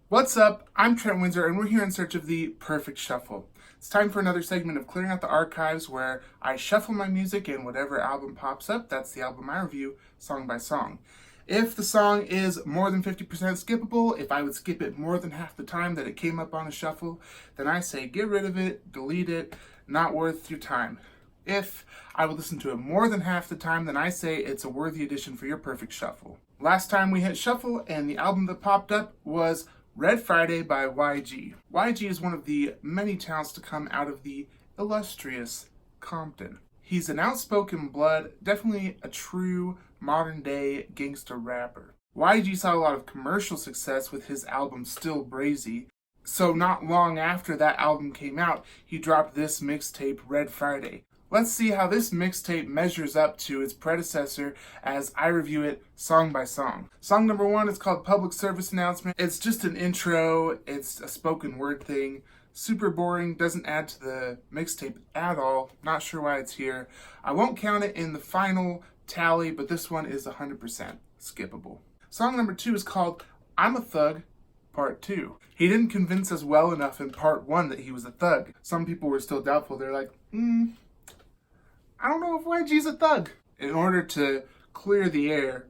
What's up? I'm Trent Windsor, and we're here in search of the perfect shuffle. It's time for another segment of Clearing Out the Archives where I shuffle my music and whatever album pops up, that's the album I review, song by song. If the song is more than 50% skippable, if I would skip it more than half the time that it came up on a shuffle, then I say get rid of it, delete it, not worth your time. If I would listen to it more than half the time, then I say it's a worthy addition for your perfect shuffle. Last time we hit shuffle, and the album that popped up was Red Friday by YG. YG is one of the many talents to come out of the illustrious Compton. He's an outspoken blood, definitely a true modern day gangster rapper. YG saw a lot of commercial success with his album Still Brazy, so not long after that album came out, he dropped this mixtape Red Friday. Let's see how this mixtape measures up to its predecessor as I review it song by song. Song number 1 is called Public Service Announcement. It's just an intro, it's a spoken word thing. Super boring, doesn't add to the mixtape at all. Not sure why it's here. I won't count it in the final tally, but this one is 100% skippable. Song number 2 is called I'm a Thug, Part 2. He didn't convince us well enough in Part 1 that he was a thug. Some people were still doubtful. They're like, I don't know if YG's a thug. In order to clear the air,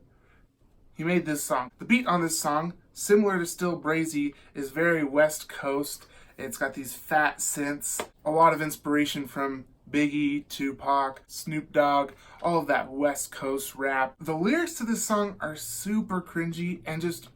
he made this song. The beat on this song, similar to Still Brazy, is very West Coast. It's got these fat synths, a lot of inspiration from Biggie, Tupac, Snoop Dogg, all of that West Coast rap. The lyrics to this song are super cringy and just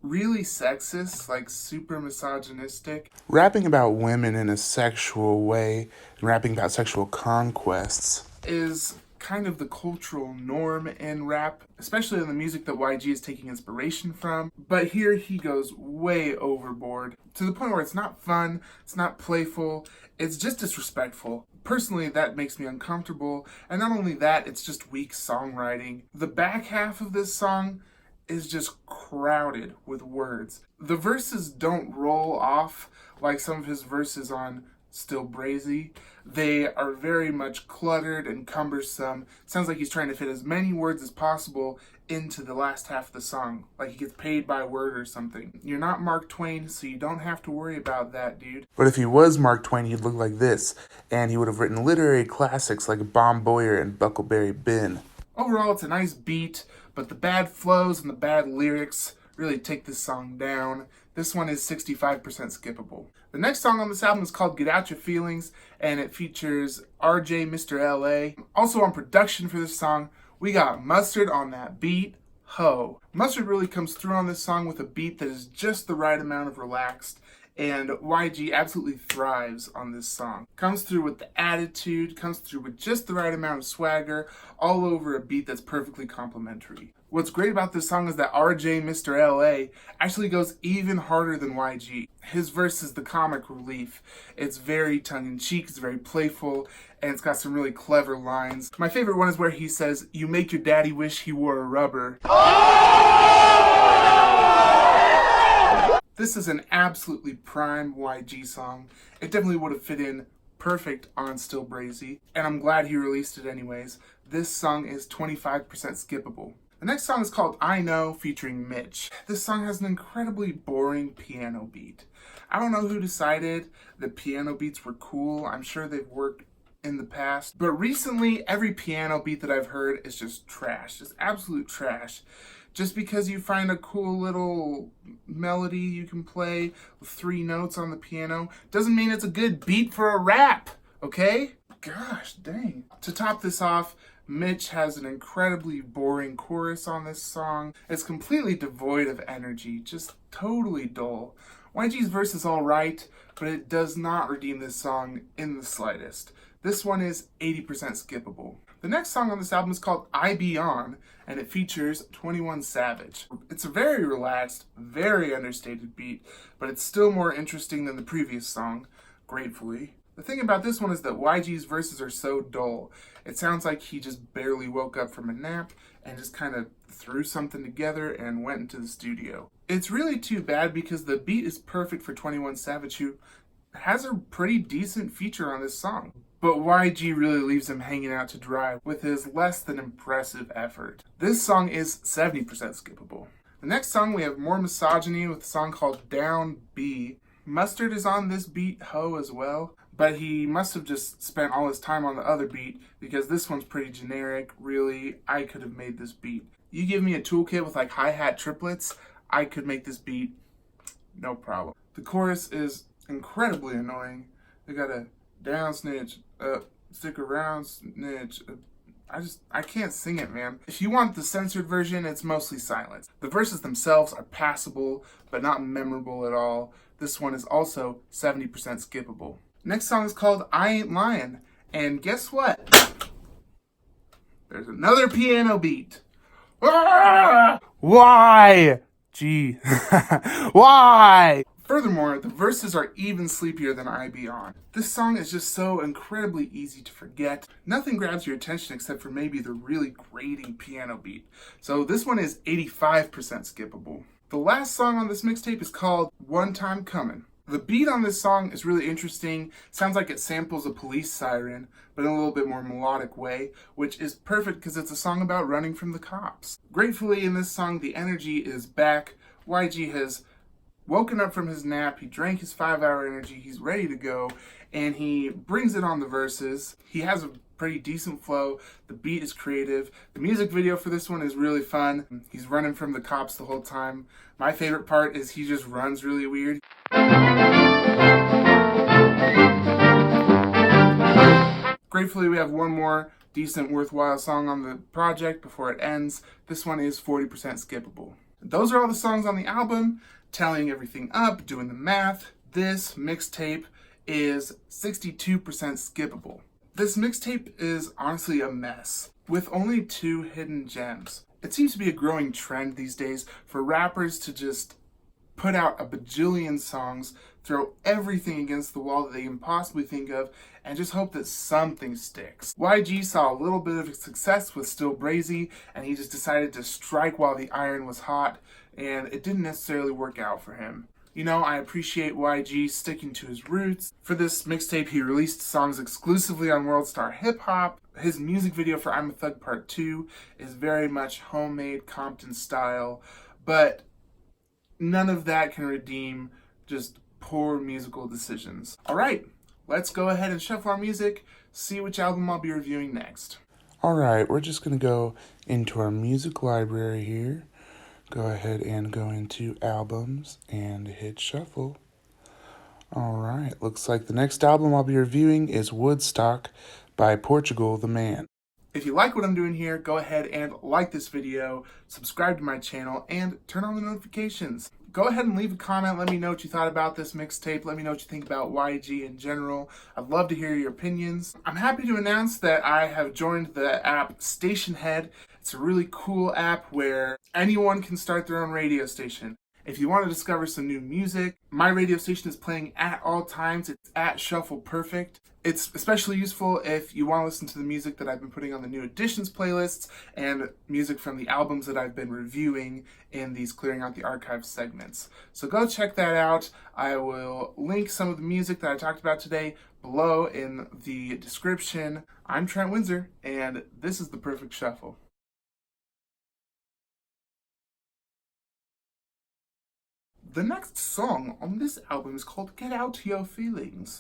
really sexist, like super misogynistic. Rapping about women in a sexual way and rapping about sexual conquests is kind of the cultural norm in rap, especially in the music that YG is taking inspiration from. But here he goes way overboard to the point where it's not fun, it's not playful, it's just disrespectful. Personally, that makes me uncomfortable, and not only that, it's just weak songwriting. The back half of this song is just crowded with words. The verses don't roll off like some of his verses on Still Brazy. They are very much cluttered and cumbersome. Sounds like he's trying to fit as many words as possible into the last half of the song, like he gets paid by word or something. You're not Mark Twain, so you don't have to worry about that, dude. But if he was Mark Twain, he'd look like this, and he would have written literary classics like Bomb Boyer and Buckleberry Bin. Overall, it's a nice beat, but the bad flows and the bad lyrics really take this song down. This one is 65% skippable. The next song on this album is called Get Out Your Feelings, and it features RJ Mr. LA. Also on production for this song, we got Mustard on that beat. Ho. Mustard really comes through on this song with a beat that is just the right amount of relaxed, and YG absolutely thrives on this song. Comes through with the attitude, comes through with just the right amount of swagger, all over a beat that's perfectly complimentary. What's great about this song is that RJ Mr. LA actually goes even harder than YG. His verse is the comic relief. It's very tongue-in-cheek, it's very playful, and it's got some really clever lines. My favorite one is where he says, "You make your daddy wish he wore a rubber." This is an absolutely prime YG song. It definitely would have fit in perfect on Still Brazy, and I'm glad he released it anyways. This song is 25% skippable. The next song is called I Know, featuring Mitch. This song has an incredibly boring piano beat. I don't know who decided that piano beats were cool. I'm sure they've worked in the past, but recently every piano beat that I've heard is just trash, just absolute trash. Just because you find a cool little melody you can play with 3 notes on the piano doesn't mean it's a good beat for a rap, okay? Gosh, dang. To top this off, Mitch has an incredibly boring chorus on this song. It's completely devoid of energy, just totally dull. YG's verse is alright, but it does not redeem this song in the slightest. This one is 80% skippable. The next song on this album is called I Be On, and it features 21 Savage. It's a very relaxed, very understated beat, but it's still more interesting than the previous song, gratefully. The thing about this one is that YG's verses are so dull. It sounds like he just barely woke up from a nap and just kind of threw something together and went into the studio. It's really too bad because the beat is perfect for 21 Savage, who has a pretty decent feature on this song. But YG really leaves him hanging out to dry with his less than impressive effort. This song is 70% skippable. The next song, we have more misogyny with a song called Down B. Mustard is on this beat, ho, as well, but he must have just spent all his time on the other beat because this one's pretty generic. Really, I could have made this beat. You give me a toolkit with like hi-hat triplets, I could make this beat, no problem. The chorus is incredibly annoying. They got a down snitch, stick around snitch. I can't sing it, man. If you want the censored version, it's mostly silence. The verses themselves are passable, but not memorable at all. This one is also 70% skippable. Next song is called I Ain't Lying, and guess what? There's another piano beat. Ah! Why? Gee. Why? Furthermore, the verses are even sleepier than I Be On. This song is just so incredibly easy to forget. Nothing grabs your attention except for maybe the really grating piano beat. So this one is 85% skippable. The last song on this mixtape is called One Time Comin'. The beat on this song is really interesting. Sounds like it samples a police siren, but in a little bit more melodic way, which is perfect because it's a song about running from the cops. Gratefully, in this song, the energy is back. YG has woken up from his nap, he drank his 5-hour energy, he's ready to go, and he brings it on the verses. He has a pretty decent flow, the beat is creative, the music video for this one is really fun. He's running from the cops the whole time. My favorite part is he just runs really weird. Gratefully, we have one more decent, worthwhile song on the project before it ends. This one is 40% skippable. Those are all the songs on the album. Tallying everything up, doing the math, this mixtape is 62% skippable. This mixtape is honestly a mess, with only 2 hidden gems. It seems to be a growing trend these days for rappers to just put out a bajillion songs, throw everything against the wall that they can possibly think of, and just hope that something sticks. YG saw a little bit of success with Still Brazy, and he just decided to strike while the iron was hot, and it didn't necessarily work out for him. You know, I appreciate YG sticking to his roots. For this mixtape, he released songs exclusively on World Star Hip Hop. His music video for I'm a Thug Part 2 is very much homemade Compton style, but none of that can redeem just poor musical decisions. All right, let's go ahead and shuffle our music, see which album I'll be reviewing next. All right, we're just going to go into our music library here. Go ahead and go into albums and hit shuffle. All right, looks like the next album I'll be reviewing is Woodstock by Portugal the Man. If you like what I'm doing here, go ahead and like this video, subscribe to my channel, and turn on the notifications. Go ahead and leave a comment. Let me know what you thought about this mixtape. Let me know what you think about YG in general. I'd love to hear your opinions. I'm happy to announce that I have joined the app Stationhead. It's a really cool app where anyone can start their own radio station. If you want to discover some new music, my radio station is playing at all times. It's at Shuffle Perfect. It's especially useful if you want to listen to the music that I've been putting on the New Editions playlists and music from the albums that I've been reviewing in these Clearing Out the Archives segments. So go check that out. I will link some of the music that I talked about today below in the description. I'm Trent Windsor, and this is The Perfect Shuffle. The next song on this album is called Get Out Your Feelings.